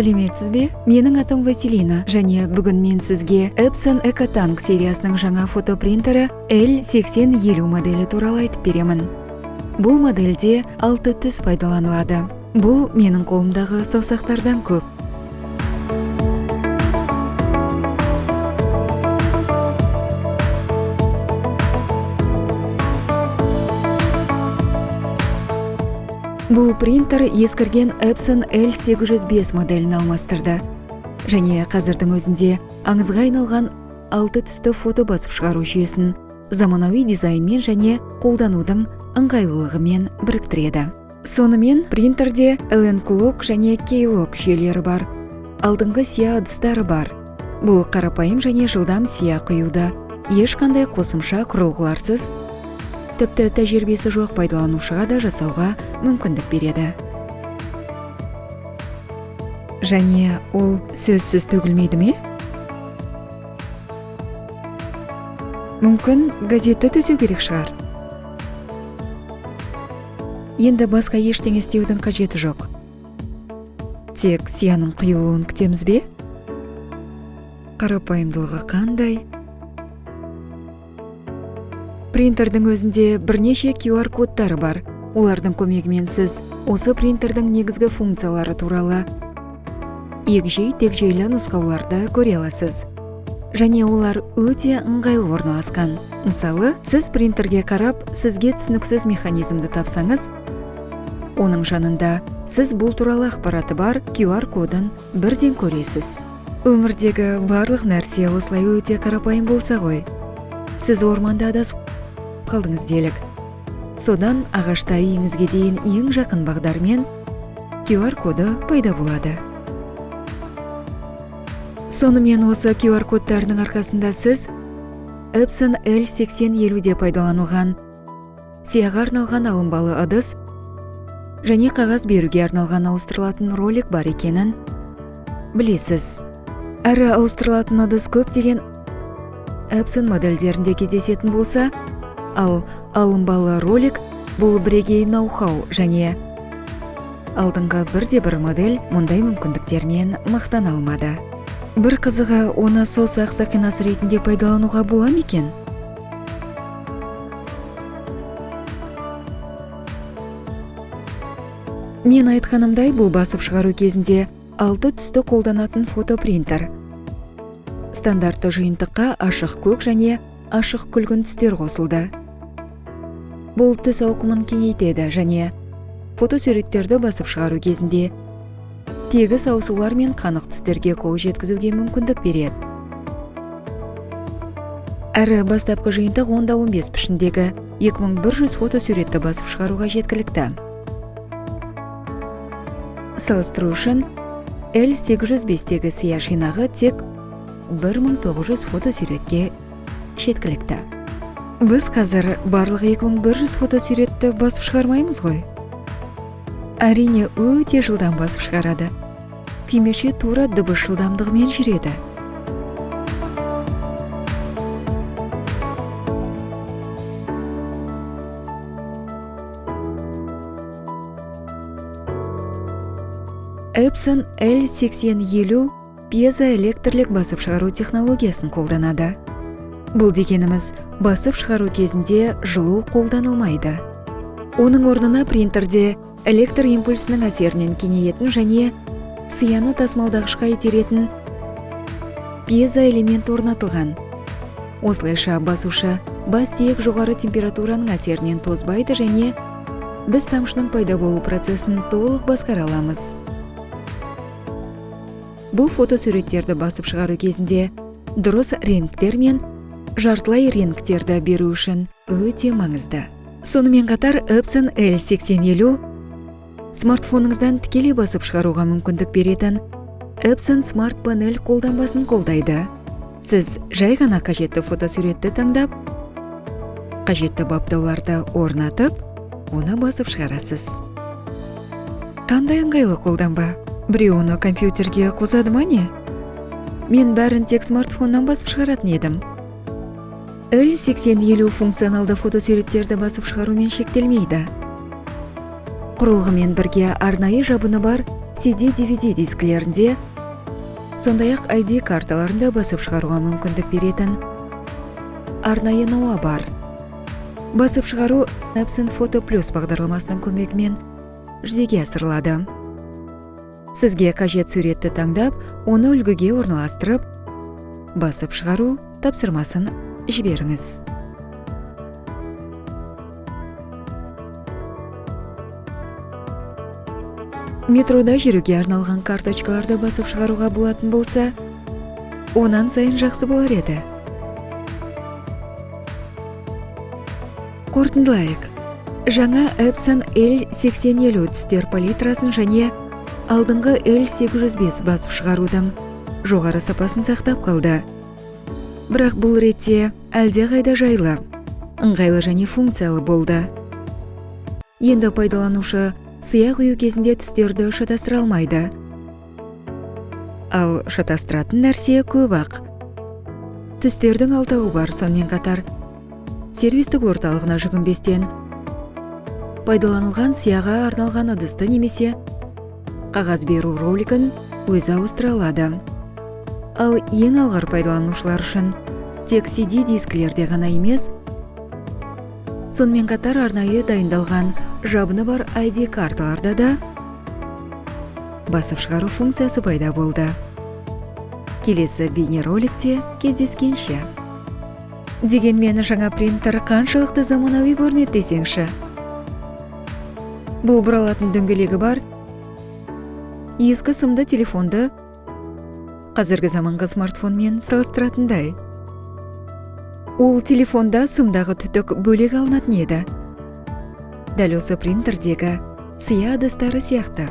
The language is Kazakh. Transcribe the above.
Сәлеметсіз бе? Менің атым Василина, және бүгін мен сізге Epson EcoTank сериясының жаңа фотопринтері L8050 моделі туралы айтып беремін. Бұл модельде 6 түс пайдаланылады. Бұл менің қолымдағы саусақтардан көп. Бұл принтер ескірген Epson L805 моделін алмастырды. Және қазірдің өзінде аңызға айналған 6 түсті фото басып шығару жүйесін заманауи дизайнмен және қолданудың ыңғайлылығымен біріктіреді. Сонымен принтерде L-Lock және K-Lock жүйелері бар. Алдыңғы сия ыдыстары бар. Бұл қарапайым және жылдам сия құюды ешқандай қосымша құрылғыларсыз тіпті тәжірибесі жоқ пайдаланушыға да жасауға мүмкіндік береді. Және ол сөзсіз төгілмейді ме? Мүмкін газетті төсеу керек шығар. Енді басқа ештеңе істеудің қажеті жоқ. Тек сияның құйылуын күтеміз бе? Қарапайымдылығы қандай? Принтердің өзінде бірнеше QR кодтары бар. Олардың көмегімен сіз осы принтердің негізгі функциялары туралы егжей-тегжейлі нұсқауларды көре аласыз. Және олар өте ыңғайлы орналасқан. Мысалы, сіз принтерге қарап, сізге түсініксіз механизмді тапсаңыз, оның жанында сіз бұл туралы ақпараты бар QR кодын бірден көресіз. Өмірдегі барлық нәрсе осылай өте қарапайым болса ғой. Сіз орманда адасып қалдыңыз делік. Содан ағашта үйіңізге дейін ең жақын бағдармен QR коды пайда болады. Сонымен осы QR кодтарының арқасында сіз Epson L8050-де пайдаланылған сияға арналған алынбалы ыдыс және қағаз беруге арналған ауыстырылатын ролик бар екенін білесіз. Әрі ауыстырылатын ыдыс көптеген Epson модельдерінде кездесетін болса, ал алынбалы ролик бұл бірегей ноу-хау және алдыңғы бірде-бір модель мұндай мүмкіндіктермен мақтана алмады. Бір қызығы, оны саусақ сақинасы ретінде пайдалануға бола ма екен? Мен айтқанымдай, бұл басып шығару кезінде 6 түсті қолданатын фотопринтер. Стандартты жиынтыққа ашық көк және ашық күлгін түстер қосылды. Бұл түс ауқымын кеңейтеді және фотосуреттерді басып шығару кезінде тегіс ауысулар мен қанық түстерге қол жеткізуге мүмкіндік береді. Әрі бастапқы жиынтық 10-15 пішіндегі 2100 фотосуретті басып шығаруға жеткілікті. Салыстыру үшін L805-тегі сия жинағы тек 1900 фотосуретке жеткілікті. Біз қазір барлық 2100 фотосуретті басып шығармаймыз ғой. Әрине өте жылдам басып шығарады. Күймеше тура дыбыс жылдамдығымен жүреді. Epson L8050 пьезоэлектрлік басып шығару технологиясын қолданады. Бұл дегеніміз, басып шығару кезінде жылу қолданылмайды. Оның орнына принтерде электр импульсінің әсерінен кеңейетін және сияны тасымалдағышқа итеретін пьезоэлемент орнатылған. Осылайша басушы бас тиек жоғары температураның әсерінен тозбайды және біз тамшының пайда болу процесін толық басқара аламыз. Бұл фотосуреттерді басып шығару кезінде дұрыс реңктер мен жартылай реңктерді беру үшін өте маңызды. Сонымен қатар Epson L8050 смартфоныңыздан тікелей басып шығаруға мүмкіндік беретін Epson Smart Panel қолданбасын қолдайды. Сіз жай ғана қажетті фотосуретті таңдап, қажетті баптауларды орнатып, оны басып шығарасыз. Қандай ыңғайлы қолданба? Біреу оны компьютерге қосады ма не? Мен бәрін тек смартфоннан басып шығаратын едім. L8050 функционалды фотосуреттерді басып шығарумен шектелмейді. Құрылғымен бірге арнайы жабыны бар CD-DVD дисклерінде, сондай-ақ ID карталарында басып шығаруға мүмкіндік беретін арнайы науа бар. Басып шығару Epson Photo Plus бағдарламасының көмегімен жүзеге асырылады. Сізге қажет суретті таңдап, оны үлгіге орналастырып, басып шығару тапсырмасын жіберіңіз. Метрода жүруге арналған карточкаларды басып шығаруға болатын болса, онан сайын жақсы болар еді. Қорытындылайық. Жаңа Epson L8050 түстер палитрасын және алдыңғы L805 басып шығарудың жоғары сапасын сақтап қалды. Бірақ бұл ретте әлде қайда жайлы, ыңғайлы және функциялы болды. Енді пайдаланушы сия құю кезінде түстерді шатастыра алмайды. Ал шатастыратын нәрсе көп-ақ. Түстердің алтауы бар, сонымен қатар сервистік орталығына жүгінбестен пайдаланылған сияға арналған ыдысты немесе қағаз беру роликін өзі ауыстыра алады. Ал ең алғыр пайдаланушылар үшін тек CD дискілерде ғана емес, сонымен қатар арнайы дайындалған жабыны бар ID карталарда да басып шығару функциясы пайда болды. Келесі бейнероликте кездескенше. Дегенмен жаңа принтер қаншалықты заманауи көрінеді десеңші. Бұл бұралатын дөңгелегі бар, ескі сымды телефонды қазіргі заманғы смартфонмен салыстыратындай. Ол телефонда сымдағы түтік бөлек алынатын еді. Дәл осы принтердегі сия ыдыстары сияқты.